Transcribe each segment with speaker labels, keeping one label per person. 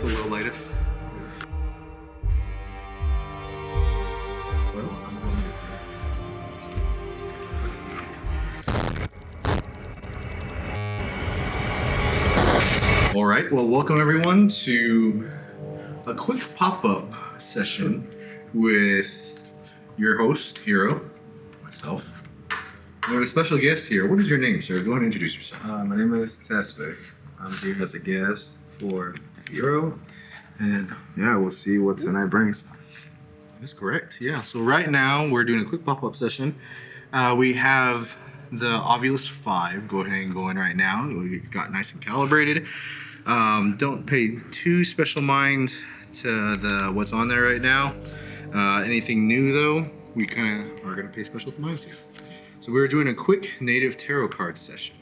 Speaker 1: the low lightest. All right, well, welcome everyone to a quick pop-up session with your host, Hero, myself. We have a special guest here. What is your name, sir? Go ahead and introduce yourself.
Speaker 2: My name is Tesfaye. I'm here as a guest for Hero, and yeah, we'll see what tonight brings.
Speaker 1: That's correct, yeah. So right now, we're doing a quick pop-up session. We have the Ovulus 5. Go ahead and go in right now. We got nice and calibrated. Don't pay too special mind to what's on there right now. Anything new though, we kind of are going to pay special mind to. So we're doing a quick native tarot card session.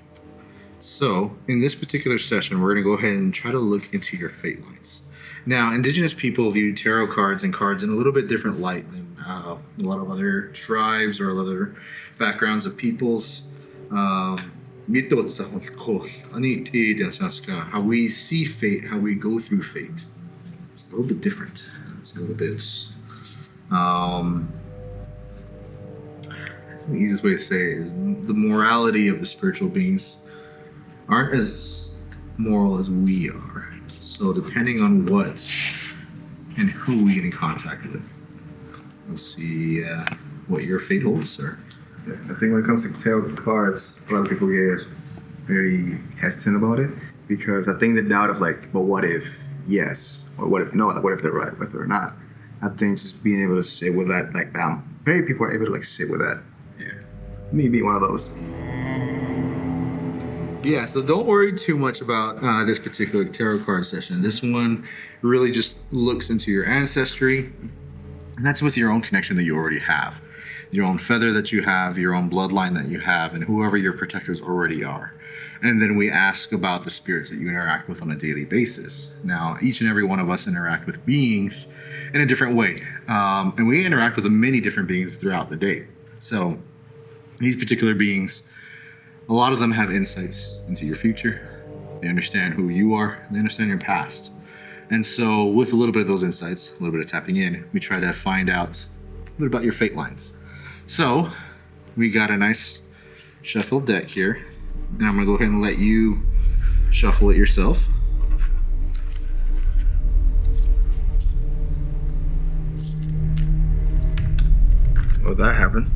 Speaker 1: So in this particular session, we're going to go ahead and try to look into your fate lines. Now, Indigenous people view tarot cards and cards in a little bit different light than a lot of other tribes or other backgrounds of peoples. How we see fate, how we go through fate, it's a little bit different. It's a little bit, the easiest way to say it is the morality of the spiritual beings aren't as moral as we are. So depending on what and who we get in contact with, we'll see what your fate holds, sir.
Speaker 2: Yeah, I think when it comes to tarot cards, a lot of people get very hesitant about it because I think the doubt of like, but what if yes, or what if no, like what if they're right, what if they're not. I think just being able to sit with that, like very people are able to like sit with that. Yeah, me being one of those.
Speaker 1: Yeah, so don't worry too much about this particular tarot card session. This one really just looks into your ancestry, and that's with your own connection that you already have. Your own feather that you have, your own bloodline that you have, and whoever your protectors already are. And then we ask about the spirits that you interact with on a daily basis. Now, each and every one of us interact with beings in a different way. And we interact with many different beings throughout the day. So these particular beings, a lot of them have insights into your future. They understand who you are. They understand your past. And so with a little bit of those insights, a little bit of tapping in, we try to find out a little about your fate lines. So we got a nice shuffled deck here. And I'm going to go ahead and let you shuffle it yourself.
Speaker 2: Well, that happened.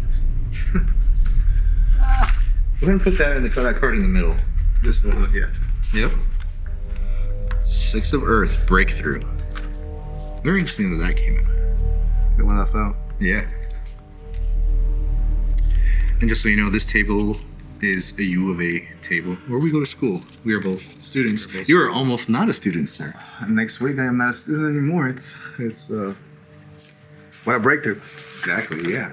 Speaker 1: Go ahead and put that card in the middle.
Speaker 2: This one, yeah.
Speaker 1: Yep. Six of Earth, breakthrough. Very interesting that came out.
Speaker 2: The one that fell.
Speaker 1: Yeah. And just so you know, this table is a U of A table where we go to school. We are both students. You are almost not a student, sir.
Speaker 2: Next week, I am not a student anymore. It's what a breakthrough.
Speaker 1: Exactly, yeah.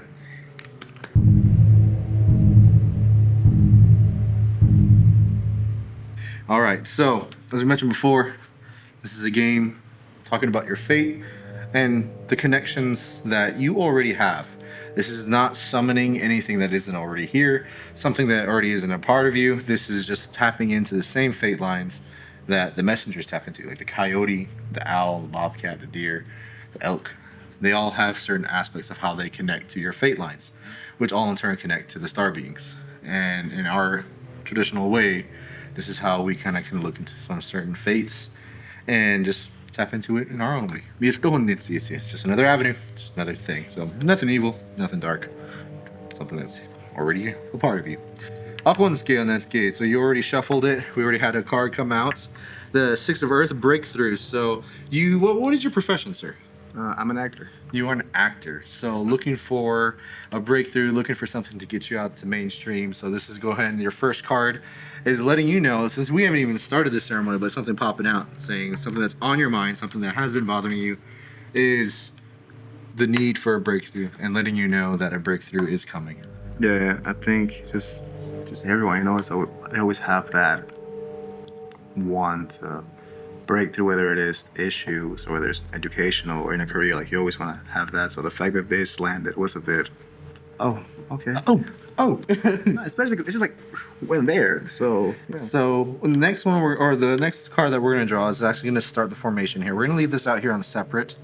Speaker 1: All right, so as we mentioned before, this is a game talking about your fate and the connections that you already have. This is not summoning anything that isn't already here, something that already isn't a part of you. This is just tapping into the same fate lines that the messengers tap into, like the coyote, the owl, the bobcat, the deer, the elk. They all have certain aspects of how they connect to your fate lines, which all in turn connect to the star beings. And in our traditional way, this is how we kind of can look into some certain fates and just tap into it in our own way. It's just another avenue, just another thing. So nothing evil, nothing dark, something that's already a part of you. So you already shuffled it. We already had a card come out. The Six of Earth, breakthrough. So what is your profession, sir?
Speaker 2: I'm an actor.
Speaker 1: You are an actor, so looking for a breakthrough, looking for something to get you out to mainstream. So this is, go ahead, and your first card is letting you know, since we haven't even started this ceremony, but something popping out, saying something that's on your mind, something that has been bothering you, is the need for a breakthrough, and letting you know that a breakthrough is coming.
Speaker 2: Yeah, I think just everyone, you know, so they always have that want to break through, whether it is issues or whether it's educational or in a career. Like, you always want to have that. So the fact that this landed was a bit, oh, okay.
Speaker 1: Oh, Oh.
Speaker 2: Especially 'cause it's just like when there. So yeah.
Speaker 1: So the next one, or the next card that we're going to draw is actually going to start the formation here. We're going to leave this out here on separate.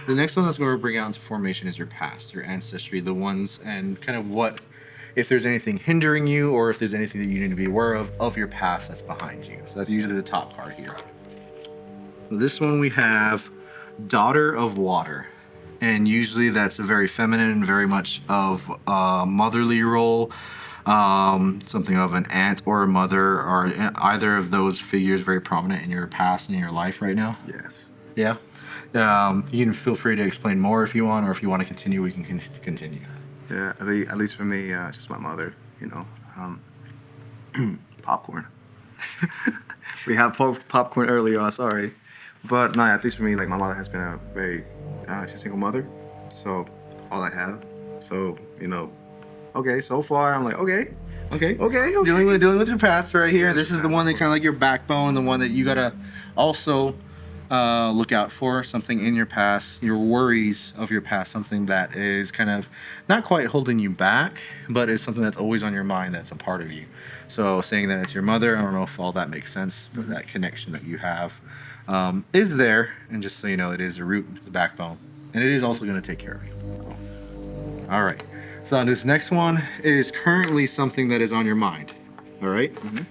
Speaker 1: The next one that's going to bring out into formation is your past, your ancestry, the ones, and kind of what, if there's anything hindering you, or if there's anything that you need to be aware of your past that's behind you. So that's usually the top card here. So this one we have Daughter of Water. And usually that's a very feminine, very much of a motherly role, something of an aunt or a mother, or either of those figures very prominent in your past and in your life right now?
Speaker 2: Yes.
Speaker 1: Yeah. You can feel free to explain more if you want, or if you want to continue, we can continue.
Speaker 2: Yeah, at least for me, just my mother, you know. Popcorn. We have popcorn earlier on, sorry. But no, at least for me, like my mother has been a very, she's a single mother. So all I have. So, you know, okay, so far I'm like, okay.
Speaker 1: Dealing with your past right here. This is the one that kind of like your backbone, the one that you gotta also look out for, something in your past, your worries of your past, something that is kind of not quite holding you back, but is something that's always on your mind, that's a part of you. So saying that it's your mother, I don't know if all that makes sense, but that connection that you have is there. And just so you know, it is a root, it's a backbone, and it is also going to take care of you. All right. So this next one is currently something that is on your mind. All right?
Speaker 2: Mm-hmm.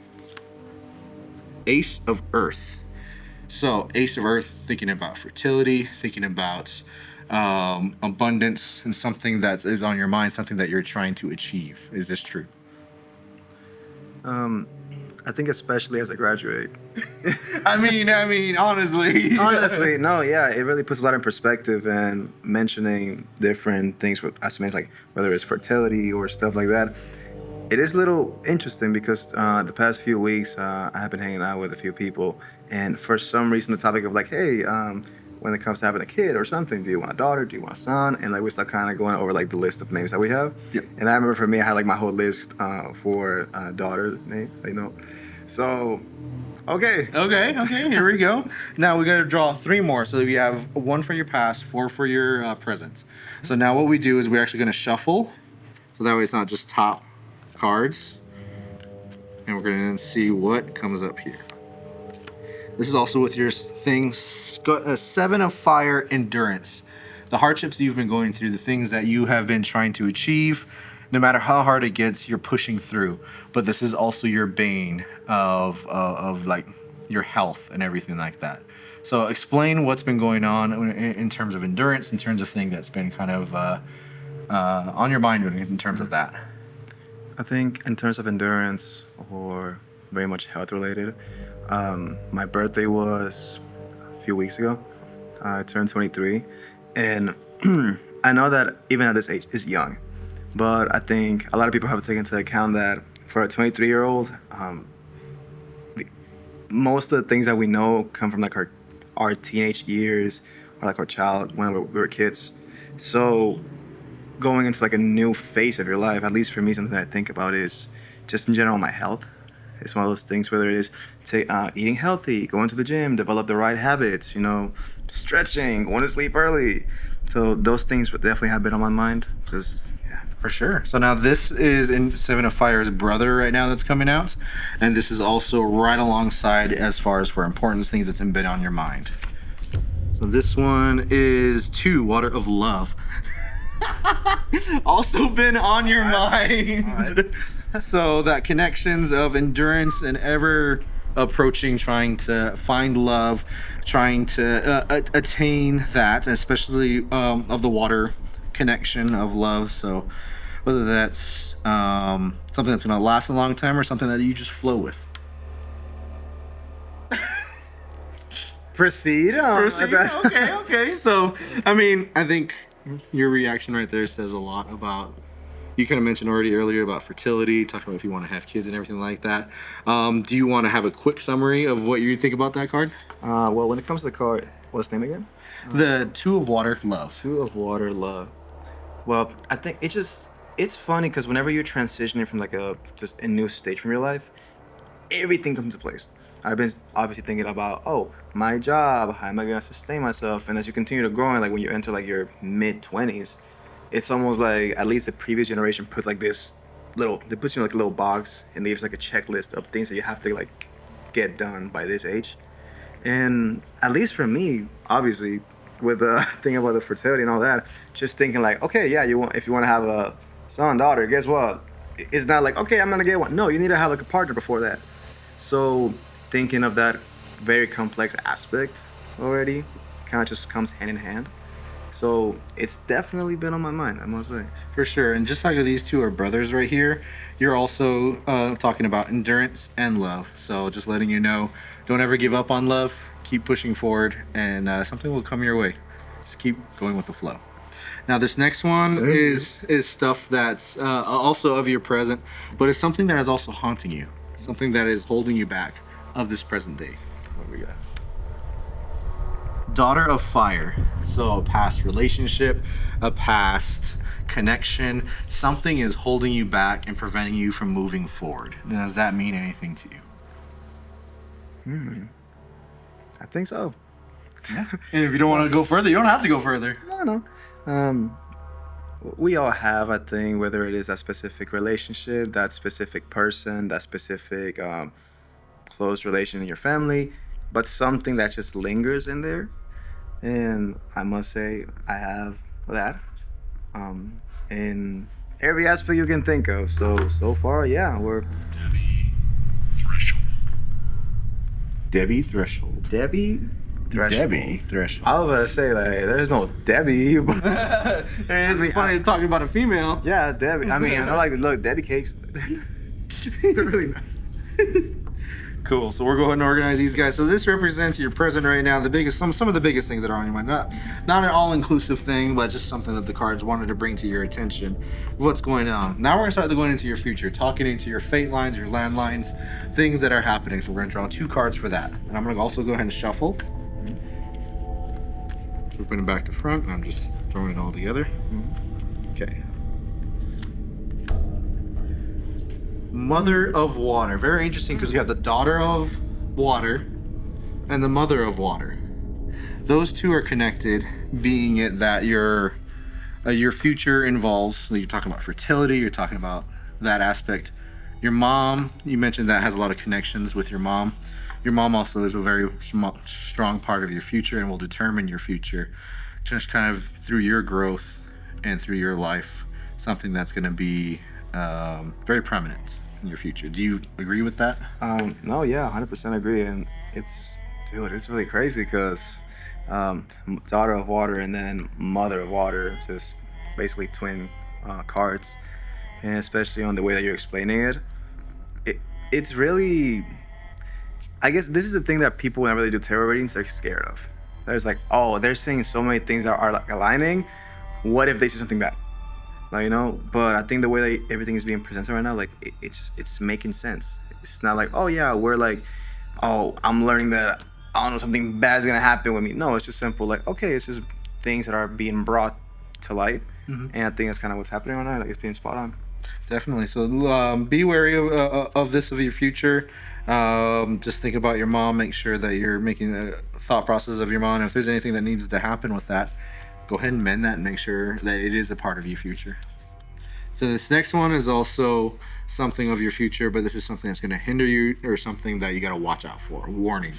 Speaker 1: Ace of Earth. So Ace of Earth, thinking about fertility, thinking about abundance, and something that is on your mind, something that you're trying to achieve. Is this true?
Speaker 2: I think especially as I graduate.
Speaker 1: I mean, honestly.
Speaker 2: Honestly, no, yeah, it really puts a lot in perspective, and mentioning different things with, as mentioned, like whether it's fertility or stuff like that. It is a little interesting because the past few weeks I have been hanging out with a few people, and for some reason the topic of like, hey, when it comes to having a kid or something, do you want a daughter? Do you want a son? And like we start kind of going over like the list of names that we have.
Speaker 1: Yep.
Speaker 2: And I remember for me, I had like my whole list for daughter name, you know. So, okay.
Speaker 1: Here we go. Now we got to draw 3 more. So we have 1 for your past, 4 for your present. So now what we do is we're actually going to shuffle, so that way it's not just top cards, and we're going to see what comes up here. This is also with your thing, 7 of Fire, Endurance. The hardships you've been going through, the things that you have been trying to achieve, no matter how hard it gets, you're pushing through. But this is also your bane of like your health and everything like that. So explain what's been going on in terms of endurance, in terms of thing that's been kind of on your mind in terms of that.
Speaker 2: I think in terms of endurance or very much health related, my birthday was a few weeks ago. I turned 23, and I know that even at this age is young, but I think a lot of people have to take into account that for a 23-year-old, most of the things that we know come from like our teenage years, or like our child when we were kids. So going into like a new phase of your life, at least for me, something I think about is just in general my health. It's one of those things, whether it is eating healthy, going to the gym, develop the right habits, you know, stretching, going to sleep early. So those things definitely have been on my mind. Just, yeah.
Speaker 1: For sure. So now this is in 7 of Fire's brother right now that's coming out. And this is also right alongside as far as for importance, things that's been on your mind. So this one is 2, Water of Love. Also been on your mind. So that connections of endurance and ever approaching, trying to find love, trying to attain that, especially of the water connection of love. So whether that's something that's going to last a long time or something that you just flow with.
Speaker 2: Proceed.
Speaker 1: Okay. So, I mean, I think your reaction right there says a lot about, you kind of mentioned already earlier about fertility, talking about if you want to have kids and everything like that. Do you want to have a quick summary of what you think about that card?
Speaker 2: Well, when it comes to the card, what's the name again?
Speaker 1: The 2 of Water, Love.
Speaker 2: 2 of Water, Love. Well, I think it's funny because whenever you're transitioning from like just a new stage from your life, everything comes into place. I've been obviously thinking about, my job, how am I gonna sustain myself? And as you continue to grow, and like when you enter like your mid-20s, it's almost like at least the previous generation puts like this they put you in like a little box and leaves like a checklist of things that you have to like get done by this age. And at least for me, obviously, with the thing about the fertility and all that, just thinking like, okay, yeah, if you want to have a son, daughter, guess what? It's not like, okay, I'm gonna get one. No, you need to have like a partner before that. So thinking of that very complex aspect already kind of just comes hand in hand. So it's definitely been on my mind, I must say.
Speaker 1: For sure. And just like these two are brothers right here, you're also talking about endurance and love. So just letting you know, don't ever give up on love. Keep pushing forward, and something will come your way. Just keep going with the flow. Now, this next one is stuff that's also of your present, but it's something that is also haunting you. Something that is holding you back of this present day. What do we got? Daughter of Fire. So a past relationship, a past connection, something is holding you back and preventing you from moving forward. Does that mean anything to you?
Speaker 2: I think so.
Speaker 1: And if you don't want to go further, you don't have to go further.
Speaker 2: No. We all have a thing, whether it is a specific relationship, that specific person, that specific close relation in your family, but something that just lingers in there. And I must say, I have that in every aspect you can think of. So far, yeah, we're
Speaker 1: Debbie Threshold.
Speaker 2: Debbie Threshold.
Speaker 1: Debbie Threshold.
Speaker 2: I was about to say, like, there's no Debbie.
Speaker 1: It's funny talking about a female.
Speaker 2: Yeah, Debbie. I mean, I like to look, Debbie cakes. They're really nice.
Speaker 1: Cool. So we're going to organize these guys. So this represents your present right now. The biggest, some of the biggest things that are on your mind. Not an all-inclusive thing, but just something that the cards wanted to bring to your attention. What's going on? Now we're gonna start going into your future, talking into your fate lines, your landlines, things that are happening. So we're gonna draw 2 cards for that. And I'm gonna also go ahead and shuffle. Flipping it back to front. And I'm just throwing it all together. Okay. Mother of Water. Very interesting because you have the Daughter of Water and the Mother of Water. Those two are connected, being it that your future involves, so you're talking about fertility, you're talking about that aspect. Your mom, you mentioned that has a lot of connections with your mom. Your mom also is a very strong part of your future and will determine your future, just kind of through your growth and through your life, something that's going to be very prominent in your future. Do you agree with that?
Speaker 2: No, yeah, 100% agree. And it's really crazy because Daughter of Water and then Mother of Water, just basically twin cards. And especially on the way that you're explaining it, it's really, I guess this is the thing that people, whenever they do tarot readings, they're scared of. There's like, oh, they're saying so many things that are like aligning. What if they say something bad? Like, you know, but I think the way that everything is being presented right now, like it's making sense. It's not like, oh yeah, we're like, oh, I'm learning that, I don't know, something bad is gonna happen with me. No, it's just simple, like, okay, it's just things that are being brought to light. And I think that's kind of what's happening right now. Like, it's being spot on.
Speaker 1: Definitely. So be wary of this of your future. Just think about your mom. Make sure that you're making a thought process of your mom. If there's anything that needs to happen with that, go ahead and mend that and make sure that it is a part of your future. So this next one is also something of your future, but this is something that's going to hinder you or something that you got to watch out for. Warning.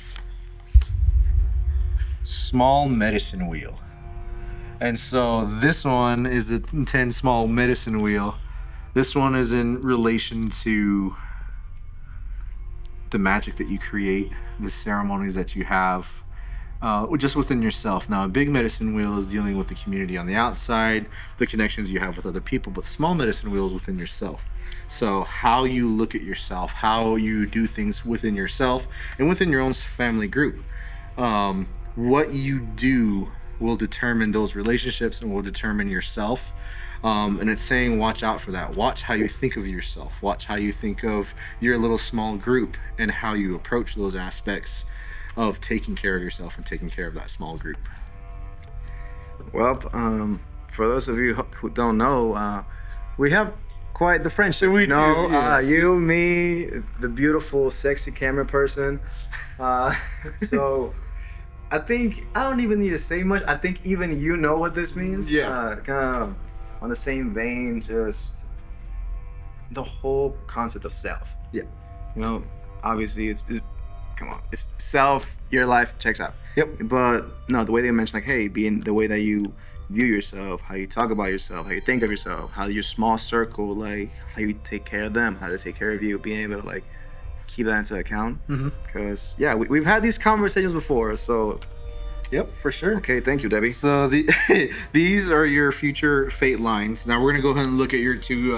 Speaker 1: Small medicine wheel. And so this one is the 10 small medicine wheel. This one is in relation to the magic that you create, the ceremonies that you have, just within yourself. Now, a big medicine wheel is dealing with the community on the outside, the connections you have with other people, but the small medicine wheel is within yourself. So how you look at yourself, how you do things within yourself and within your own family group. What you do will determine those relationships and will determine yourself. And it's saying watch out for that. Watch how you think of yourself. Watch how you think of your little small group and how you approach those aspects of taking care of yourself and taking care of that small group.
Speaker 2: Well, for those of you who don't know, we have quite the friendship.
Speaker 1: We do, yes.
Speaker 2: You, me, the beautiful, sexy camera person. So I think I don't even need to say much. I think even you know what this means.
Speaker 1: Yeah.
Speaker 2: Kind of on the same vein, just the whole concept of self.
Speaker 1: Yeah.
Speaker 2: You know, obviously come on, it's self, your life checks out.
Speaker 1: Yep.
Speaker 2: But no, the way they mention, like, hey, being the way that you view yourself, how you talk about yourself, how you think of yourself, how your small circle, like how you take care of them, how they take care of you, being able to like keep that into account. Because yeah, we've had these conversations before, so
Speaker 1: Yep, for sure.
Speaker 2: okay, thank you, Debbie.
Speaker 1: So these are your future fate lines. Now we're gonna go ahead and look at your two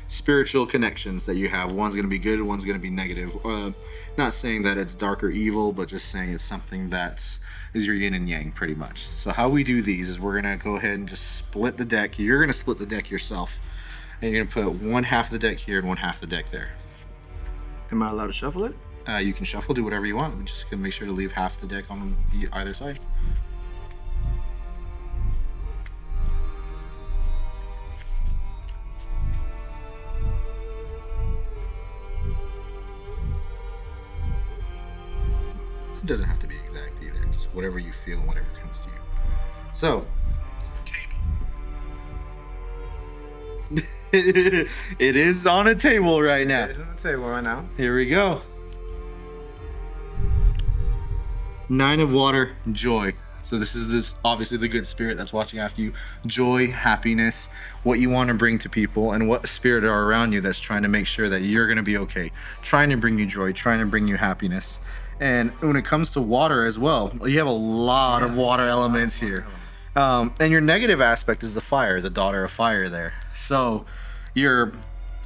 Speaker 1: spiritual connections that you have. One's gonna be good, one's gonna be negative. Not saying that it's dark or evil, but just saying it's something that is your yin and yang, pretty much. So how we do these is we're gonna go ahead and just split the deck. You're gonna split the deck yourself, and you're gonna put one half of the deck here and one half of the deck there.
Speaker 2: Am I allowed to shuffle it?
Speaker 1: You can shuffle, do whatever you want. We're just gonna make sure to leave half the deck on either side. It doesn't have to be exact either. Just whatever you feel and whatever comes to you. So, it is on a table right now.
Speaker 2: It's on the table right now.
Speaker 1: Here we go. 9 of water, joy. So this is obviously the good spirit that's watching after you. Joy, happiness, what you want to bring to people, and what spirit are around you that's trying to make sure that you're going to be okay. Trying to bring you joy, trying to bring you happiness. And when it comes to water as well, you have a lot of water elements here. And your negative aspect is the fire, the daughter of fire there. So you're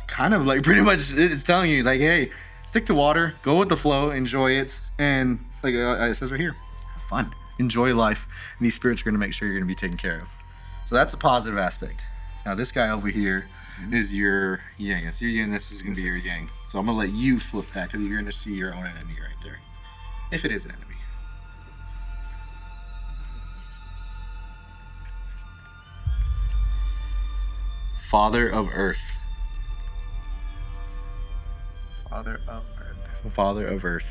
Speaker 1: kind of like pretty much, it's telling you like, hey, stick to water, go with the flow, enjoy it, and like it says right here, have fun, enjoy life, and these spirits are going to make sure you're going to be taken care of. So that's the positive aspect. Now this guy over here is your yang. That's your yin, this is going to be your yang. So I'm going to let you flip that because you're going to see your own enemy right there. If it is an enemy. Father of Earth.
Speaker 2: Father of Earth.
Speaker 1: Father of Earth.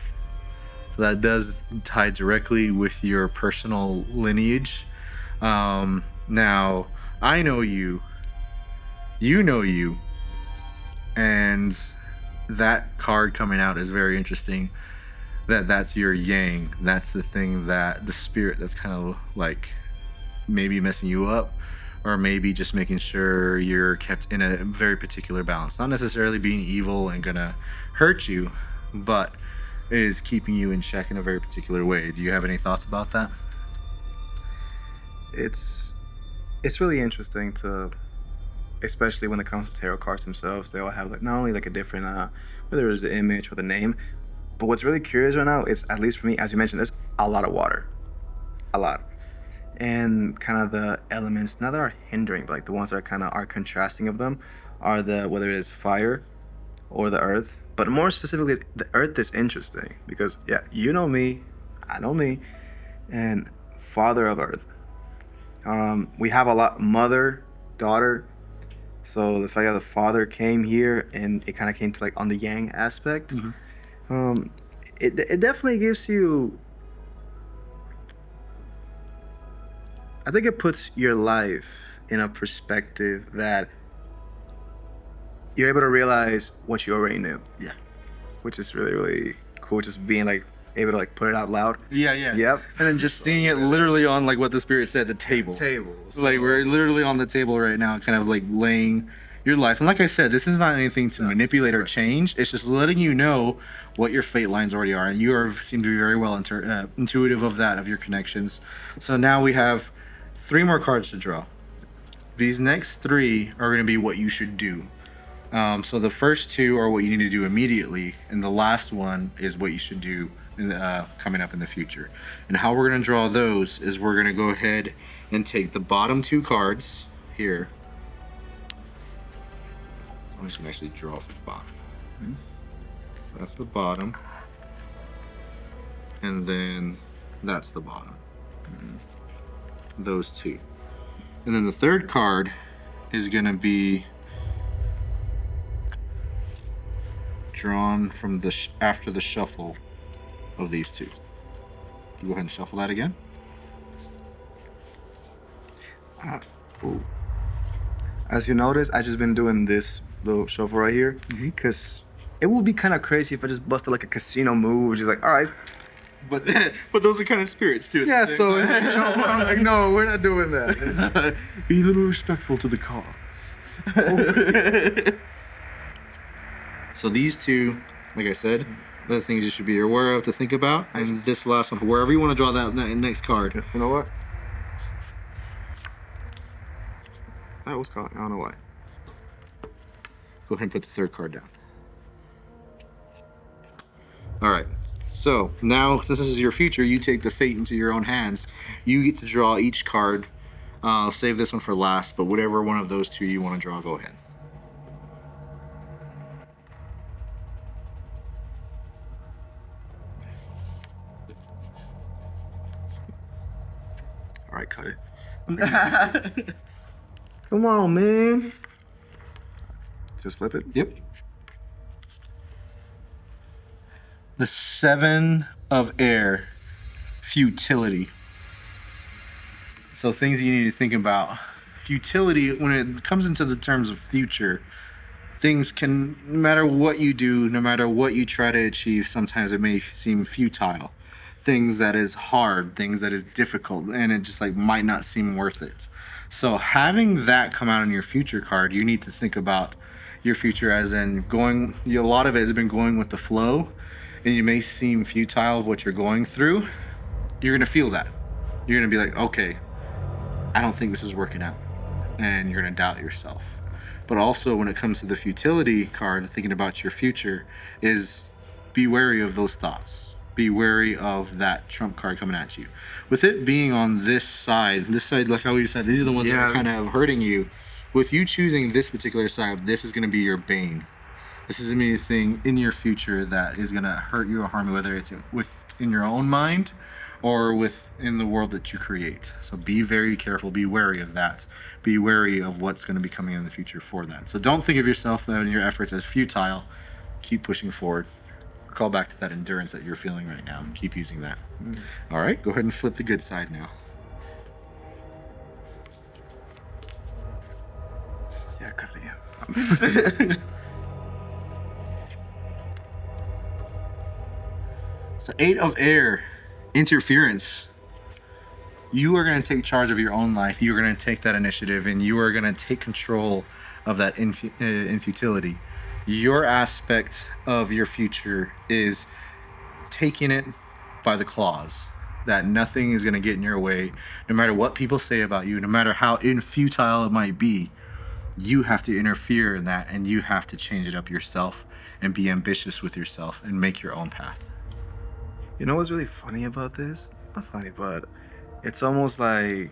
Speaker 1: So that does tie directly with your personal lineage. Now, I know you. You know you. And that card coming out is very interesting. That's your yang. That's the thing that the spirit that's kind of like maybe messing you up, or maybe just making sure you're kept in a very particular balance. Not necessarily being evil and gonna hurt you, but is keeping you in check in a very particular way. Do you have any thoughts about that?
Speaker 2: It's really interesting to, especially when it comes to tarot cards themselves, they all have like not only like a different whether it's the image or the name, but what's really curious right now is, at least for me, as you mentioned, there's a lot of water, a lot, and kind of the elements not that are hindering, but like the ones that are kind of are contrasting of them are the, whether it is fire or the earth. But more specifically, the earth is interesting because yeah, you know me, I know me, and father of earth. We have a lot mother, daughter. So the fact that the father came here and it kind of came to like on the yang aspect, it definitely gives you, I think it puts your life in a perspective that you're able to realize what you already knew.
Speaker 1: Yeah.
Speaker 2: Which is really, really cool. Just being like able to like put it out loud.
Speaker 1: Yeah.
Speaker 2: Yep.
Speaker 1: And then just seeing it literally on like what the spirit said, the table.
Speaker 2: Tables.
Speaker 1: Like we're literally on the table right now, kind of like laying your life. And like I said, this is not anything to manipulate or change. It's just letting you know what your fate lines already are. And you seem to be very well intuitive of that, of your connections. So now we have 3 more cards to draw. These next 3 are going to be what you should do. So the first 2 are what you need to do immediately, and the last one is what you should do coming up in the future. And how we're going to draw those is we're going to go ahead and take the bottom 2 cards here. I'm just going to actually draw from the bottom. That's the bottom. And then that's the bottom. Those 2. And then the third card is going to be drawn from the after the shuffle of these 2. Go ahead and shuffle that again.
Speaker 2: As you notice, I just been doing this little shuffle right here, because it would be kind of crazy if I just busted like a casino move, just like, all right.
Speaker 1: But those are kind of spirits too.
Speaker 2: Yeah, so I'm like, no, we're not doing that.
Speaker 1: Be a little respectful to the cards. So these two, like I said, are the things you should be aware of to think about. And this last one, wherever you want to draw that next card.
Speaker 2: You know what? That was caught. I don't know why.
Speaker 1: Go ahead and put the third card down. All right. So now, since this is your future, you take the fate into your own hands. You get to draw each card. I'll save this one for last, but whatever one of those two you want to draw, go ahead.
Speaker 2: All right, cut it. Come on, man. Just flip it.
Speaker 1: Yep. The Seven of Air, futility. So things you need to think about. Futility, when it comes into the terms of future, things can, no matter what you do, no matter what you try to achieve, sometimes it may seem futile. Things that is hard, things that is difficult, and it just like might not seem worth it. So having that come out on your future card, you need to think about your future as in going, a lot of it has been going with the flow, and you may seem futile of what you're going through. You're gonna feel that. You're gonna be like, okay, I don't think this is working out. And you're gonna doubt yourself. But also when it comes to the futility card, thinking about your future, is be wary of those thoughts. Be wary of that trump card coming at you. With it being on this side, like how you said, these are the ones that are kind of hurting you. With you choosing this particular side, this is gonna be your bane. This is anything in your future that is gonna hurt you or harm you, whether it's in your own mind or within the world that you create. So be very careful, be wary of that. Be wary of what's gonna be coming in the future for that. So don't think of yourself and your efforts as futile. Keep pushing forward. Call back to that endurance that you're feeling right now. Keep using that. All right, go ahead and flip the good side now.
Speaker 2: Yeah, cut it again.
Speaker 1: So 8 of Air, interference. You are going to take charge of your own life. You are going to take that initiative, and you are going to take control of that infutility. Your aspect of your future is taking it by the claws. That nothing is going to get in your way, no matter what people say about you, no matter how infutile it might be. You have to interfere in that, and you have to change it up yourself and be ambitious with yourself and make your own path.
Speaker 2: You know what's really funny about this? Not funny, but it's almost like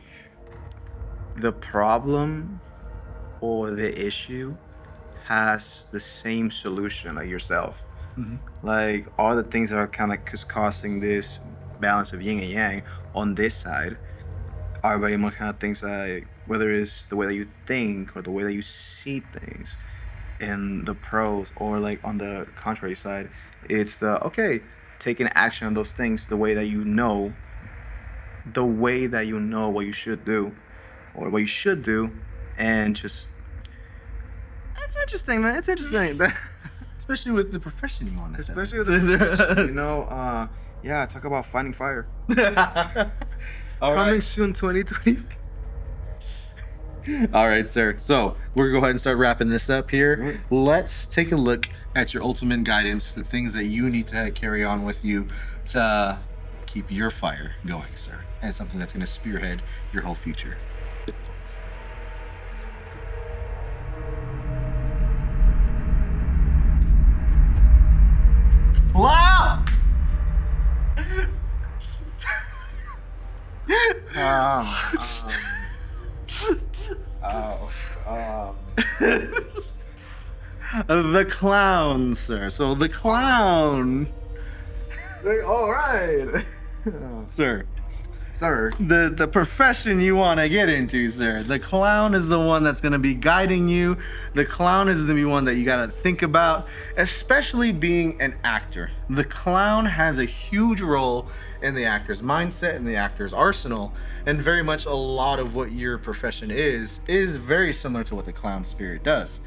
Speaker 2: the problem or the issue has the same solution like yourself. Like all the things that are kind of like causing this balance of yin and yang on this side are very much kind of things like whether it's the way that you think or the way that you see things in the pros, or like on the contrary side, it's the taking action on those things the way that you know what you should do or what you should do, and just it's interesting, man. It's interesting.
Speaker 1: Especially with the profession you want to
Speaker 2: Especially with the profession, yeah, talk about finding fire. Coming soon 2020.
Speaker 1: All right, sir. So we're going to go ahead and start wrapping this up here. Let's take a look at your ultimate guidance, the things that you need to carry on with you to keep your fire going, sir, and something that's going to spearhead your whole future. Wow! The clown, sir. So the clown,
Speaker 2: All right.
Speaker 1: sir.
Speaker 2: Sir.
Speaker 1: The profession you want to get into, sir. The clown is the one that's going to be guiding you. The clown is the one that you got to think about, especially being an actor. The clown has a huge role in the actor's mindset and the actor's arsenal, and very much a lot of what your profession is very similar to what the clown spirit does.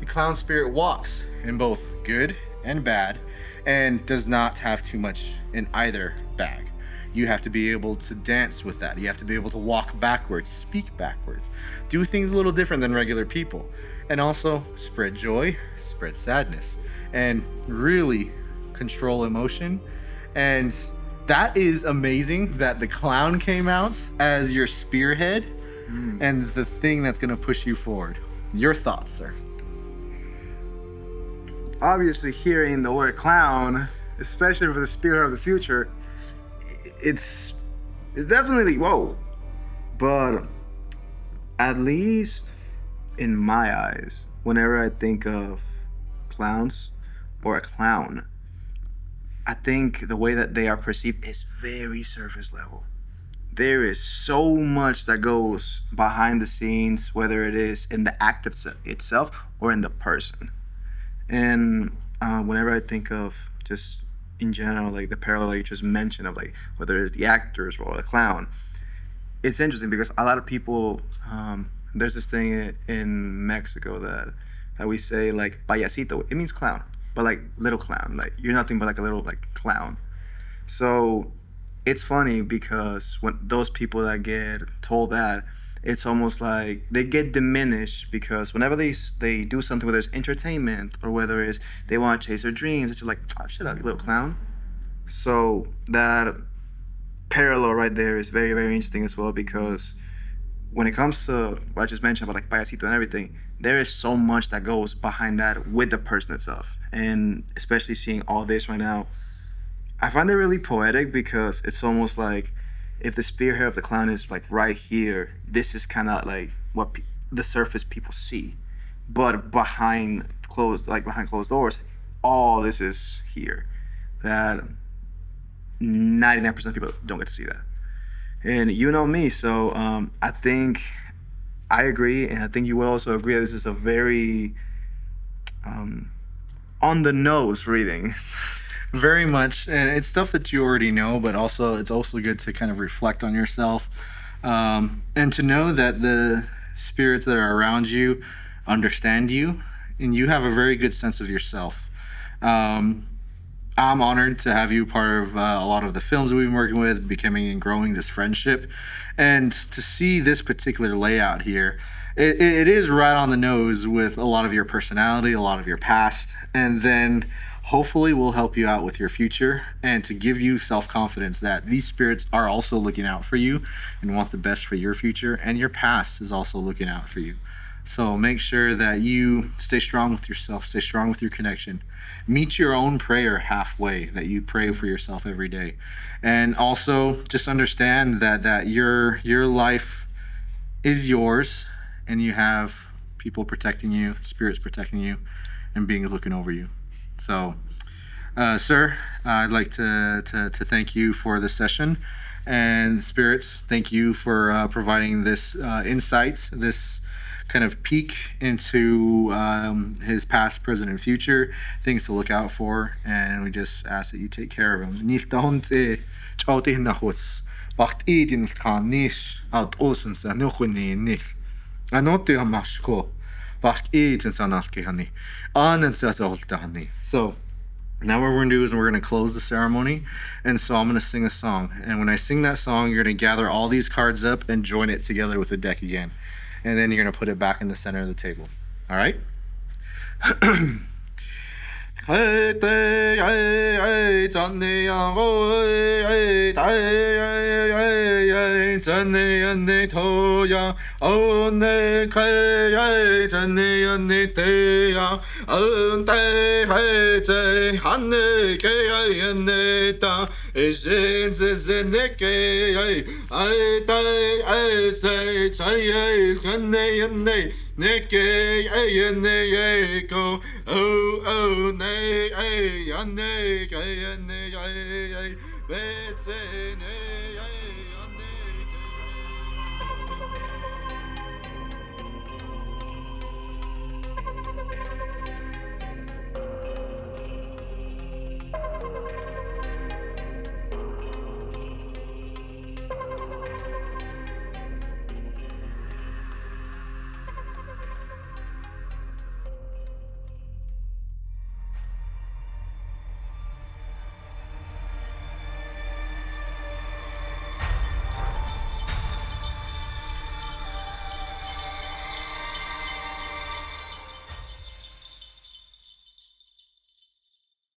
Speaker 1: The clown spirit walks in both good and bad and does not have too much in either bag. You have to be able to dance with that. You have to be able to walk backwards, speak backwards, do things a little different than regular people, and also spread joy, spread sadness, and really control emotion. And that is amazing that the clown came out as your spearhead and the thing that's going to push you forward. Your thoughts, sir?
Speaker 2: Obviously, hearing the word clown, especially for the spirit of the future, it's definitely whoa. But at least in my eyes, whenever I think of clowns or a clown, I think the way that they are perceived is very surface level. There is so much that goes behind the scenes, whether it is in the act itself or in the person. And whenever I think of just in general, like the parallel you just mentioned of like whether it's the actors or the clown, it's interesting because a lot of people, there's this thing in Mexico that we say like payasito. It means clown, but like little clown. Like you're nothing but like a little like clown. So it's funny because when those people that get told that, it's almost like they get diminished because whenever they do something, whether it's entertainment or whether it's they want to chase their dreams, it's just like, oh, shut up, you little clown. So that parallel right there is very, very interesting as well because when it comes to what I just mentioned about like payasito and everything, there is so much that goes behind that with the person itself. And especially seeing all this right now, I find it really poetic because it's almost like if the spearhead of the clown is like right here, this is kind of like what the surface people see, but behind closed doors, all this is here. That 99% of people don't get to see that, and you know me, so I think I agree, and I think you would also agree that this is a very on the nose reading.
Speaker 1: Very much, and it's stuff that you already know, but also it's also good to kind of reflect on yourself, and to know that the spirits that are around you understand you, and you have a very good sense of yourself. I'm honored to have you part of a lot of the films we've been working with, becoming and growing this friendship, and to see this particular layout here. It is right on the nose with a lot of your personality, a lot of your past, and then hopefully we'll help you out with your future and to give you self-confidence that these spirits are also looking out for you and want the best for your future, and your past is also looking out for you. So make sure that you stay strong with yourself, stay strong with your connection. Meet your own prayer halfway, that you pray for yourself every day. And also just understand that your life is yours, and you have people protecting you, spirits protecting you, and beings looking over you. So, sir, I'd like to thank you for this session, and spirits, thank you for providing this insight, this kind of peek into his past, present, and future, things to look out for, and we just ask that you take care of him. So now what we're gonna do is we're gonna close the ceremony, and so I'm gonna sing a song, and when I sing that song, you're gonna gather all these cards up and join it together with the deck again, and then you're gonna put it back in the center of the table. All right?